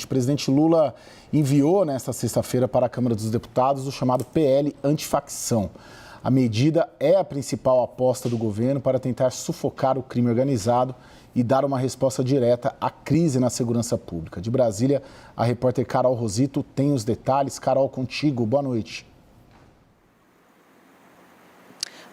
O presidente Lula enviou nesta sexta-feira para a Câmara dos Deputados o chamado PL antifacção. A medida é a principal aposta do governo para tentar sufocar o crime organizado e dar uma resposta direta à crise na segurança pública. De Brasília, a repórter Carol Rosito tem os detalhes. Carol, contigo. Boa noite.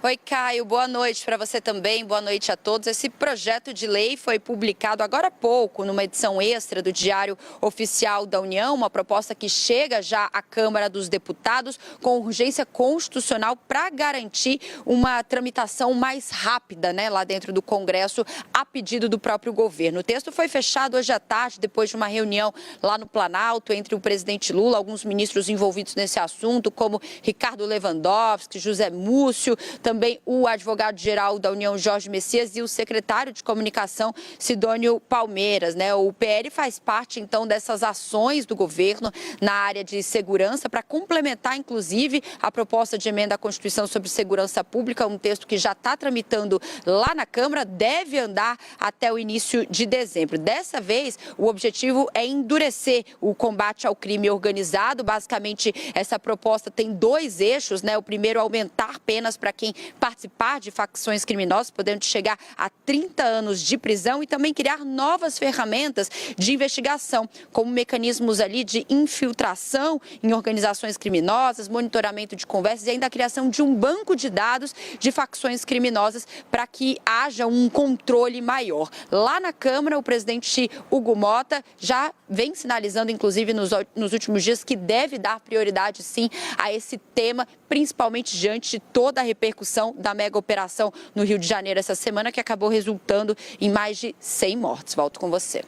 Oi, Caio. Boa noite para você também. Boa noite a todos. Esse projeto de lei foi publicado agora há pouco numa edição extra do Diário Oficial da União, uma proposta que chega já à Câmara dos Deputados com urgência constitucional para garantir uma tramitação mais rápida, lá dentro do Congresso, a pedido do próprio governo. O texto foi fechado hoje à tarde, depois de uma reunião lá no Planalto entre o presidente Lula, alguns ministros envolvidos nesse assunto, como Ricardo Lewandowski, José Múcio, também o advogado-geral da União, Jorge Messias, e o secretário de Comunicação, Sidônio Palmeiras. O PL faz parte, então, dessas ações do governo na área de segurança para complementar, inclusive, a proposta de emenda à Constituição sobre segurança pública, um texto que já está tramitando lá na Câmara, deve andar até o início de dezembro. Dessa vez, o objetivo é endurecer o combate ao crime organizado. Basicamente, essa proposta tem dois eixos, O primeiro, aumentar penas para quem participar de facções criminosas, podendo chegar a 30 anos de prisão, e também criar novas ferramentas de investigação, como mecanismos ali de infiltração em organizações criminosas, monitoramento de conversas e ainda a criação de um banco de dados de facções criminosas para que haja um controle maior. Lá na Câmara, o presidente Hugo Mota já vem sinalizando, inclusive nos últimos dias, que deve dar prioridade, sim, a esse tema, principalmente diante de toda a repercussão da mega operação no Rio de Janeiro essa semana, que acabou resultando em mais de 100 mortes. Volto com você.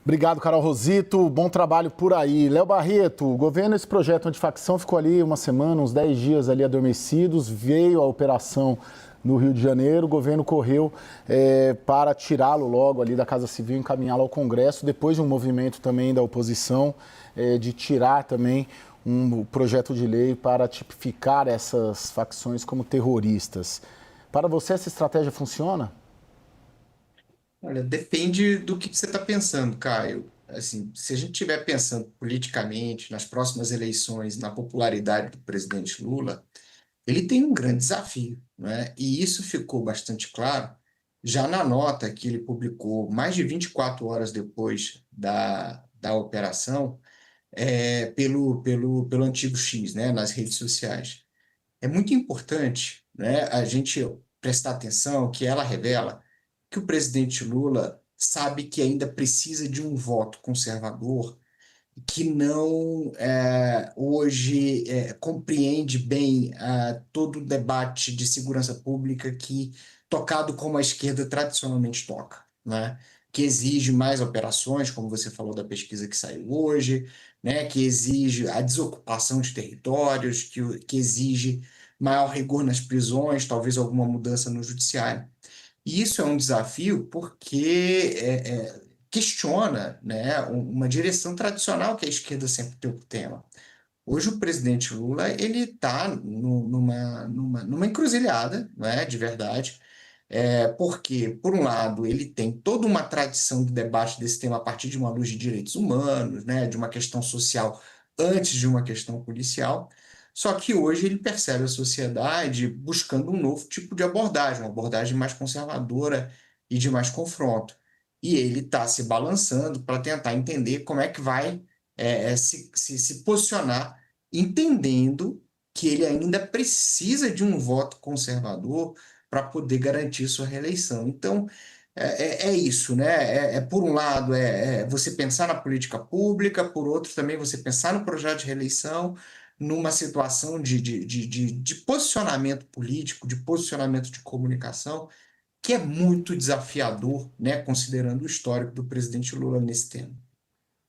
Obrigado, Carol Rosito. Bom trabalho por aí. Léo Barreto, o governo, esse projeto antifacção ficou ali uma semana, uns 10 dias ali adormecidos, veio a operação no Rio de Janeiro, o governo correu para tirá-lo logo ali da Casa Civil e encaminhá-lo ao Congresso, depois de um movimento também da oposição de tirar também um projeto de lei para tipificar essas facções como terroristas. Para você, essa estratégia funciona? Olha, depende do que você está pensando, Caio. Assim, se a gente estiver pensando politicamente nas próximas eleições, na popularidade do presidente Lula, ele tem um grande desafio, E isso ficou bastante claro já na nota que ele publicou mais de 24 horas depois da operação, pelo antigo X, nas redes sociais. É muito importante, a gente prestar atenção que ela revela que o presidente Lula sabe que ainda precisa de um voto conservador que não hoje compreende bem todo o debate de segurança pública que, tocado como a esquerda tradicionalmente toca, que exige mais operações, como você falou da pesquisa que saiu hoje, que exige a desocupação de territórios, que exige maior rigor nas prisões, talvez alguma mudança no judiciário. E isso é um desafio porque questiona, uma direção tradicional que a esquerda sempre tem o tema. Hoje o presidente Lula ele está numa encruzilhada, de verdade, porque, por um lado, ele tem toda uma tradição de debate desse tema a partir de uma luz de direitos humanos, de uma questão social antes de uma questão policial, só que hoje ele percebe a sociedade buscando um novo tipo de abordagem, uma abordagem mais conservadora e de mais confronto. E ele está se balançando para tentar entender como é que vai se posicionar, entendendo que ele ainda precisa de um voto conservador para poder garantir sua reeleição. Então, é isso, por um lado, você pensar na política pública, por outro, também você pensar no projeto de reeleição, numa situação de posicionamento político, de posicionamento de comunicação, que é muito desafiador, considerando o histórico do presidente Lula nesse tema.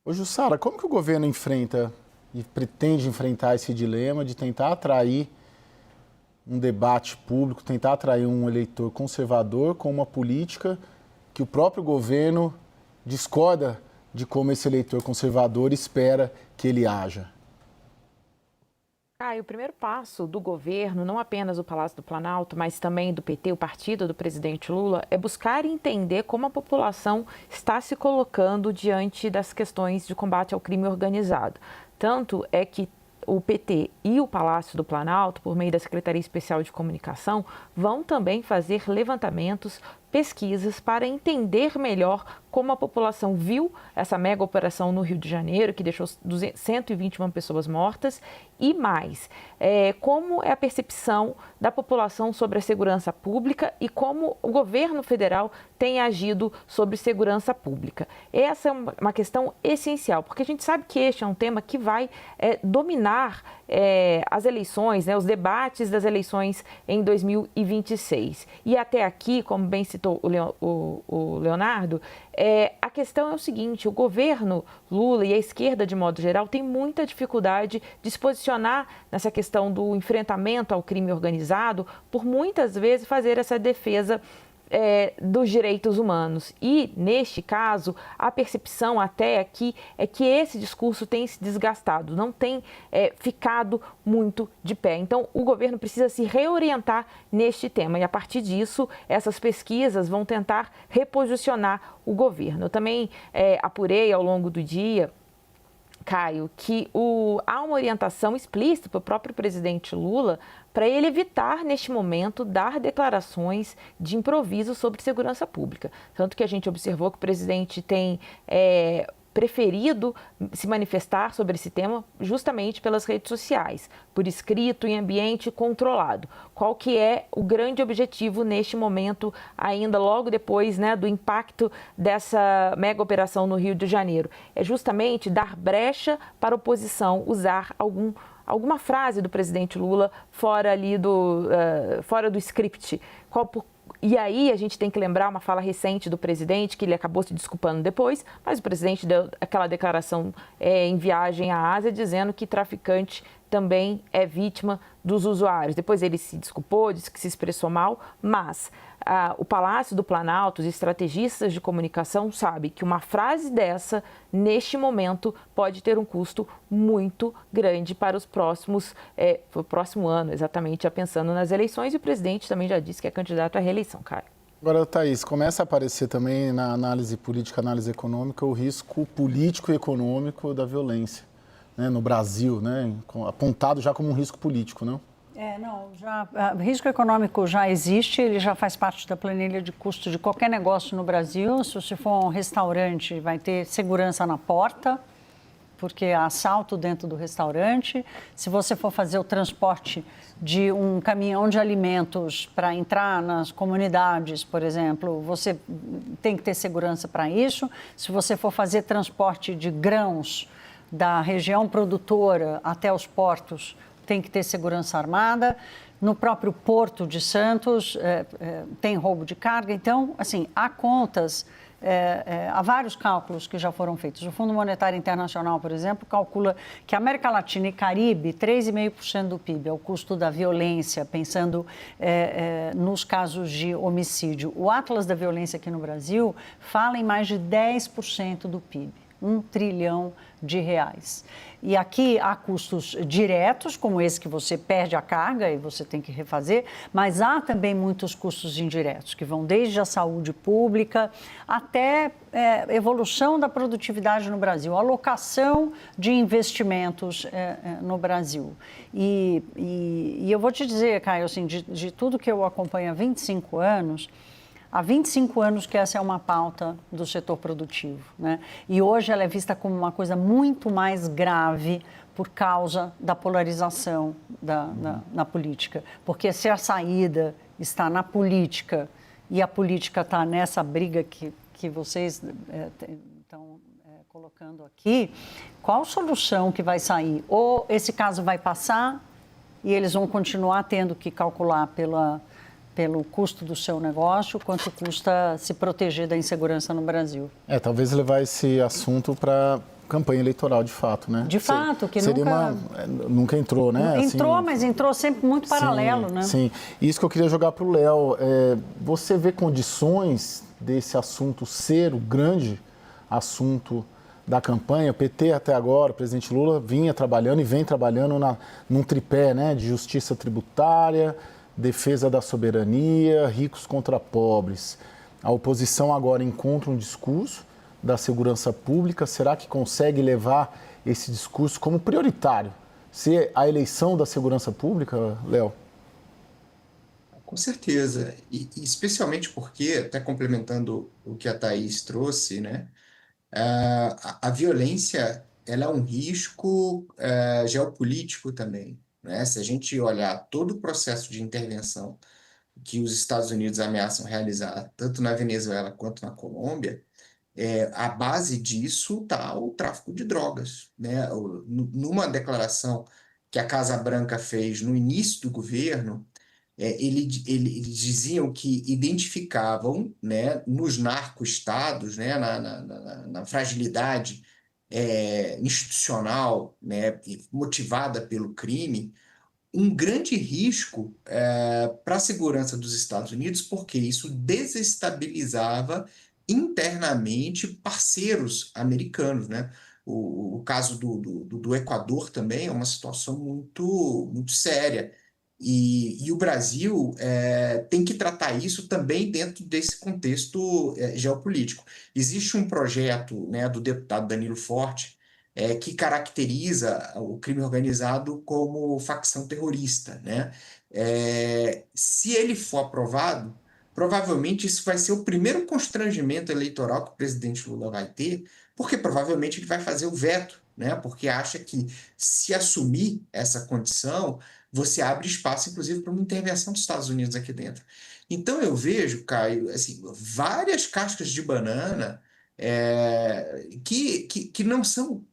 Ô, Jussara, como que o governo enfrenta e pretende enfrentar esse dilema de tentar atrair um debate público, tentar atrair um eleitor conservador com uma política que o próprio governo discorda de como esse eleitor conservador espera que ele haja? O primeiro passo do governo, não apenas do Palácio do Planalto, mas também do PT, o partido do presidente Lula, é buscar entender como a população está se colocando diante das questões de combate ao crime organizado. Tanto é que o PT e o Palácio do Planalto, por meio da Secretaria Especial de Comunicação, vão também fazer levantamentos, pesquisas para entender melhor como a população viu essa mega operação no Rio de Janeiro, que deixou 121 pessoas mortas, e mais, como é a percepção da população sobre a segurança pública e como o governo federal tem agido sobre segurança pública. Essa é uma questão essencial, porque a gente sabe que este é um tema que vai dominar as eleições, né, os debates das eleições em 2026. E até aqui, como bem citou o Leonardo, a questão é o seguinte: o governo Lula e a esquerda, de modo geral, tem muita dificuldade de se posicionar nessa questão do enfrentamento ao crime organizado, por muitas vezes fazer essa defesa dos direitos humanos. E, neste caso, a percepção até aqui é que esse discurso tem se desgastado, não tem ficado muito de pé. Então, o governo precisa se reorientar neste tema e, a partir disso, essas pesquisas vão tentar reposicionar o governo. Eu também apurei ao longo do dia, Caio, que há uma orientação explícita para o próprio presidente Lula para ele evitar, neste momento, dar declarações de improviso sobre segurança pública. Tanto que a gente observou que o presidente tem preferido se manifestar sobre esse tema justamente pelas redes sociais, por escrito, em ambiente controlado. Qual que é o grande objetivo neste momento, ainda logo depois, né, do impacto dessa mega operação no Rio de Janeiro? É justamente dar brecha para a oposição usar alguma frase do presidente Lula fora do script. E aí a gente tem que lembrar uma fala recente do presidente, que ele acabou se desculpando depois, mas o presidente deu aquela declaração em viagem à Ásia, dizendo que traficante também é vítima dos usuários. Depois ele se desculpou, disse que se expressou mal, mas o Palácio do Planalto, os estrategistas de comunicação sabem que uma frase dessa, neste momento, pode ter um custo muito grande para o próximo ano, exatamente, já pensando nas eleições, e o presidente também já disse que é candidato à reeleição, Caio. Agora, Thaís, começa a aparecer também na análise política, análise econômica, o risco político e econômico da violência, né, no Brasil, né, apontado já como um risco político, não? Risco econômico já existe, ele já faz parte da planilha de custo de qualquer negócio no Brasil. Se você for um restaurante, vai ter segurança na porta, porque há assalto dentro do restaurante. Se você for fazer o transporte de um caminhão de alimentos para entrar nas comunidades, por exemplo, você tem que ter segurança para isso. Se você for fazer transporte de grãos da região produtora até os portos, tem que ter segurança armada. No próprio Porto de Santos tem roubo de carga. Então, assim, há contas, há vários cálculos que já foram feitos. O Fundo Monetário Internacional, por exemplo, calcula que a América Latina e Caribe, 3,5% do PIB é o custo da violência, pensando nos casos de homicídio. O Atlas da Violência aqui no Brasil fala em mais de 10% do PIB. R$1 trilhão. E aqui há custos diretos, como esse que você perde a carga e você tem que refazer, mas há também muitos custos indiretos, que vão desde a saúde pública até evolução da produtividade no Brasil, alocação de investimentos no Brasil. E eu vou te dizer, Caio, assim, de tudo que eu acompanho há 25 anos, há 25 anos que essa é uma pauta do setor produtivo, né? E hoje ela é vista como uma coisa muito mais grave por causa da polarização na política. Porque se a saída está na política e a política está nessa briga que vocês estão colocando aqui, qual solução que vai sair? Ou esse caso vai passar e eles vão continuar tendo que calcular pelo custo do seu negócio, quanto custa se proteger da insegurança no Brasil. Talvez levar esse assunto para campanha eleitoral, de fato, né? De fato, que nunca entrou, né? Entrou, assim, mas entrou sempre muito paralelo, né? Sim, isso que eu queria jogar para o Léo. Você vê condições desse assunto ser o grande assunto da campanha, o PT até agora, o presidente Lula vinha trabalhando e vem trabalhando num tripé, né, de justiça tributária, defesa da soberania, ricos contra pobres. A oposição agora encontra um discurso da segurança pública. Será que consegue levar esse discurso como prioritário? Ser a eleição da segurança pública, Léo? Com certeza, e especialmente porque, até complementando o que a Thaís trouxe, né, a violência ela é um risco geopolítico também, né? Se a gente olhar todo o processo de intervenção que os Estados Unidos ameaçam realizar, tanto na Venezuela quanto na Colômbia, a base disso está o tráfico de drogas, né? Numa declaração que a Casa Branca fez no início do governo, eles diziam que identificavam, né, nos narco-estados, né, na fragilidade institucional, né, motivada pelo crime, um grande risco para a segurança dos Estados Unidos, porque isso desestabilizava internamente parceiros americanos, né? O caso do Equador também é uma situação muito séria. E o Brasil tem que tratar isso também dentro desse contexto geopolítico. Existe um projeto, né, do deputado Danilo Forte, que caracteriza o crime organizado como facção terrorista, né? Se ele for aprovado, provavelmente isso vai ser o primeiro constrangimento eleitoral que o presidente Lula vai ter, porque provavelmente ele vai fazer o veto, né? Porque acha que se assumir essa condição, você abre espaço, inclusive, para uma intervenção dos Estados Unidos aqui dentro. Então eu vejo, Caio, assim, várias cascas de banana que não são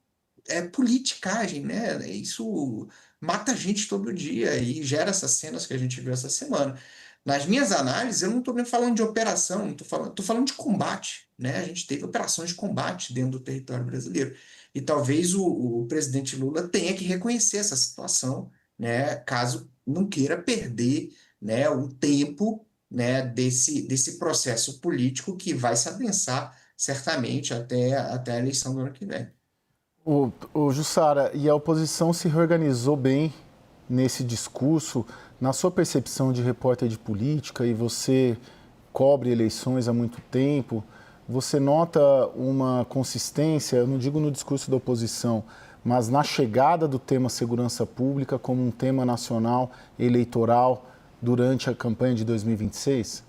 politicagem, né? Isso mata a gente todo dia e gera essas cenas que a gente viu essa semana. Nas minhas análises, eu não estou nem falando de operação, tô falando de combate, né? A gente teve operações de combate dentro do território brasileiro. E talvez o presidente Lula tenha que reconhecer essa situação, né? Caso não queira perder, né, o tempo, né, desse processo político que vai se adensar certamente até a eleição do ano que vem. O Jussara, e a oposição se reorganizou bem nesse discurso. Na sua percepção de repórter de política, e você cobre eleições há muito tempo, você nota uma consistência, eu não digo no discurso da oposição, mas na chegada do tema segurança pública como um tema nacional eleitoral durante a campanha de 2026?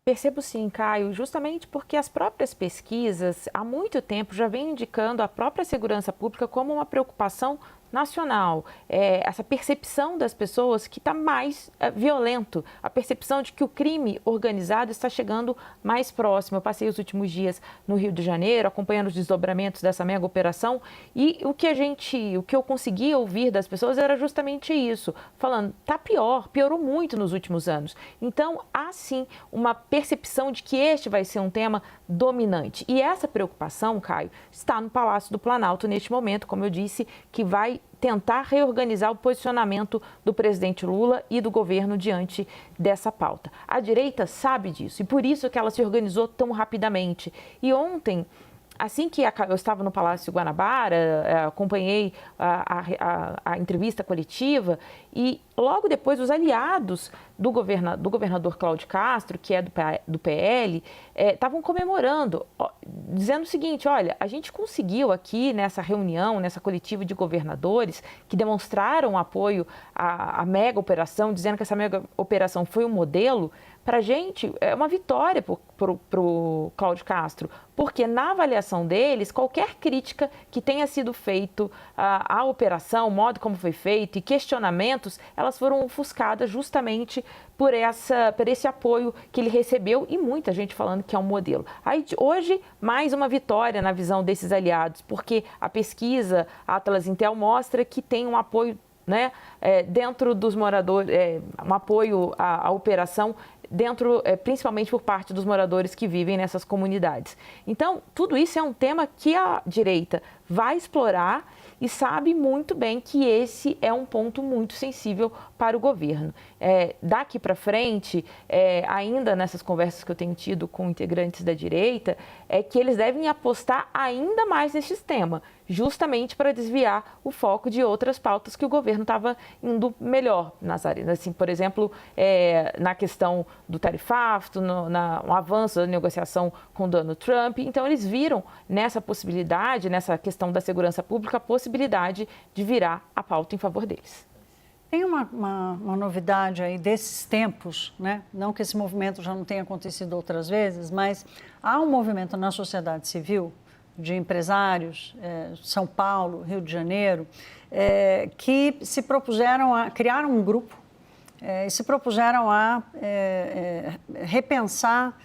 Percebo sim, Caio, justamente porque as próprias pesquisas há muito tempo já vêm indicando a própria segurança pública como uma preocupação nacional, essa percepção das pessoas que está mais violento, a percepção de que o crime organizado está chegando mais próximo. Eu passei os últimos dias no Rio de Janeiro, acompanhando os desdobramentos dessa mega operação, e o que eu consegui ouvir das pessoas era justamente isso, falando, piorou muito nos últimos anos. Então, há sim uma percepção de que este vai ser um tema dominante. E essa preocupação, Caio, está no Palácio do Planalto neste momento, como eu disse, que vai tentar reorganizar o posicionamento do presidente Lula e do governo diante dessa pauta. A direita sabe disso e por isso que ela se organizou tão rapidamente. E ontem, assim que eu estava no Palácio Guanabara, acompanhei a entrevista coletiva e logo depois os aliados do governador Cláudio Castro, que é do PL, estavam comemorando, dizendo o seguinte, olha, a gente conseguiu aqui nessa reunião, nessa coletiva de governadores que demonstraram apoio à mega operação, dizendo que essa mega operação foi um modelo. Para a gente, é uma vitória para o Cláudio Castro, porque na avaliação deles, qualquer crítica que tenha sido feita à operação, o modo como foi feito e questionamentos, elas foram ofuscadas justamente por esse apoio que ele recebeu e muita gente falando que é um modelo. Aí, hoje, mais uma vitória na visão desses aliados, porque a pesquisa Atlas Intel mostra que tem um apoio, né, dentro dos moradores, um apoio à operação principalmente por parte dos moradores que vivem nessas comunidades. Então, tudo isso é um tema que a direita vai explorar e sabe muito bem que esse é um ponto muito sensível para o governo. daqui para frente, ainda nessas conversas que eu tenho tido com integrantes da direita, é que eles devem apostar ainda mais nesse sistema, justamente para desviar o foco de outras pautas que o governo estava indo melhor nas áreas. Assim, por exemplo, na questão do tarifato, no avanço da negociação com Donald Trump. Então, eles viram nessa possibilidade, nessa questão da segurança pública, a possibilidade de virar a pauta em favor deles. Tem uma novidade aí desses tempos, né? Não que esse movimento já não tenha acontecido outras vezes, mas há um movimento na sociedade civil de empresários, São Paulo, Rio de Janeiro, que se propuseram a criar um grupo e se propuseram a repensar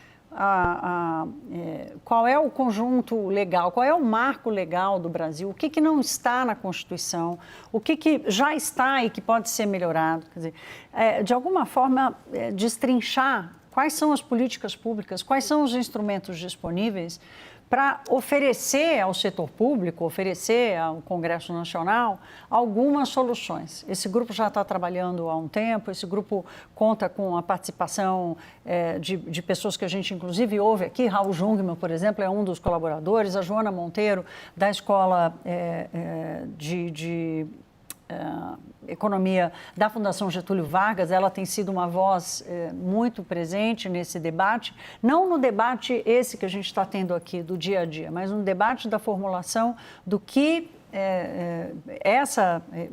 qual é o conjunto legal, qual é o marco legal do Brasil, o que não está na Constituição, o que já está e que pode ser melhorado. Quer dizer, de alguma forma, destrinchar quais são as políticas públicas, quais são os instrumentos disponíveis para oferecer ao setor público, oferecer ao Congresso Nacional algumas soluções. Esse grupo já está trabalhando há um tempo, esse grupo conta com a participação de pessoas que a gente inclusive ouve aqui. Raul Jungmann, por exemplo, é um dos colaboradores, a Joana Monteiro, da Escola de Economia da Fundação Getúlio Vargas, ela tem sido uma voz muito presente nesse debate, não no debate esse que a gente está tendo aqui do dia a dia, mas no debate da formulação do que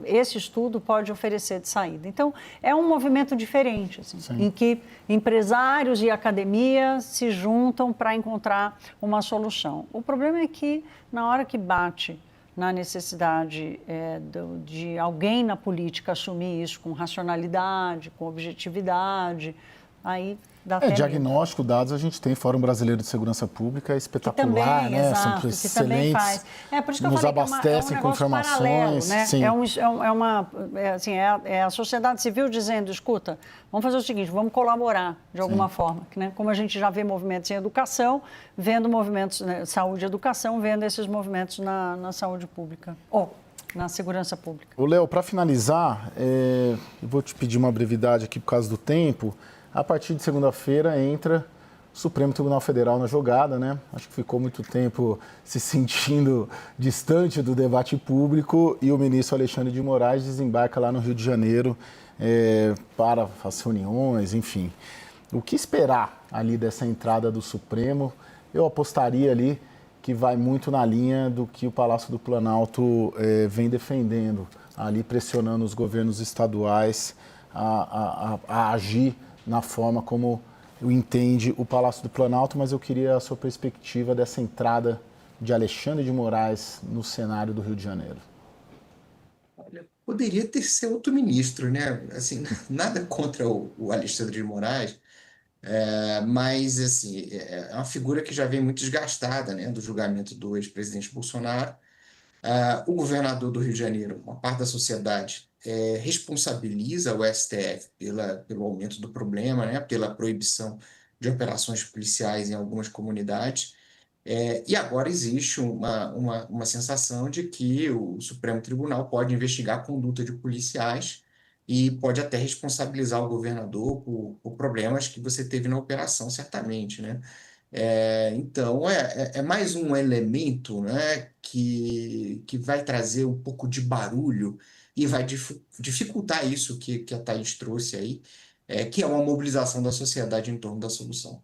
esse estudo pode oferecer de saída. Então, é um movimento diferente, assim, em que empresários e academia se juntam para encontrar uma solução. O problema é que, na hora que bate na necessidade de alguém na política assumir isso com racionalidade, com objetividade, aí dá até diagnóstico, dados a gente tem, Fórum Brasileiro de Segurança Pública, é espetacular, né? Exato, são excelentes, faz. Por isso que nos eu falei abastecem com informações. Paralelo, né? Sim. É a sociedade civil dizendo, escuta, vamos fazer o seguinte, vamos colaborar de alguma forma, né? Como a gente já vê movimentos em educação, vendo movimentos, né, saúde e educação, vendo esses movimentos na saúde pública, ou na segurança pública. Ô, Léo, para finalizar, eu vou te pedir uma brevidade aqui por causa do tempo. A partir de segunda-feira entra o Supremo Tribunal Federal na jogada, né? Acho que ficou muito tempo se sentindo distante do debate público e o ministro Alexandre de Moraes desembarca lá no Rio de Janeiro para as reuniões, enfim. O que esperar ali dessa entrada do Supremo? Eu apostaria ali que vai muito na linha do que o Palácio do Planalto vem defendendo, ali pressionando os governos estaduais a agir na forma como entende o Palácio do Planalto, mas eu queria a sua perspectiva dessa entrada de Alexandre de Moraes no cenário do Rio de Janeiro. Olha, poderia ser outro ministro, né? Assim, nada contra o Alexandre de Moraes, mas assim, é uma figura que já vem muito desgastada, né, do julgamento do ex-presidente Bolsonaro. O governador do Rio de Janeiro, uma parte da sociedade, responsabiliza o STF pelo aumento do problema, né, pela proibição de operações policiais em algumas comunidades. E agora existe uma sensação de que o Supremo Tribunal pode investigar a conduta de policiais e pode até responsabilizar o governador por problemas que você teve na operação, certamente, né? Então, é mais um elemento, né, que vai trazer um pouco de barulho e vai dificultar isso que a Thaís trouxe aí, que é uma mobilização da sociedade em torno da solução.